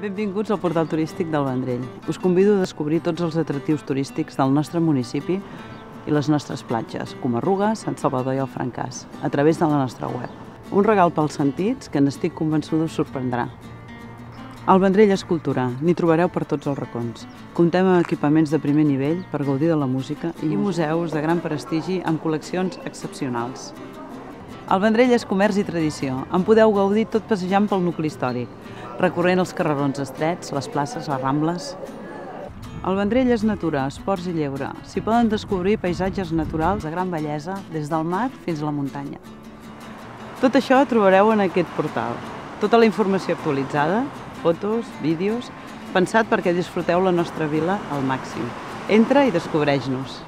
Benvinguts al portal turístic del Vendrell. Us convido a descobrir tots els atractius turístics del nostre municipi i les nostres platges, Comarruga, Sant Salvador i el Francàs, a través de la nostra web. Un regal pels sentits que n'estic convençuda us sorprendrà. Al Vendrell és cultura, n'hi trobareu per tots els racons. Comptem amb equipaments de primer nivell per gaudir de la música i museus de gran prestigi amb col·leccions excepcionals. El Vendrell és comerç i tradició. En podeu gaudir tot passejant pel nucli històric, recorrent els carrerons estrets, les places, les rambles. El Vendrell és natura, esports i lleure. S'hi poden descobrir paisatges naturals de gran bellesa, des del mar fins a la muntanya. Tot això trobareu en aquest portal. Tota la informació actualitzada, fotos, vídeos, pensat perquè disfruteu la nostra vila al màxim. Entra i descobreix-nos.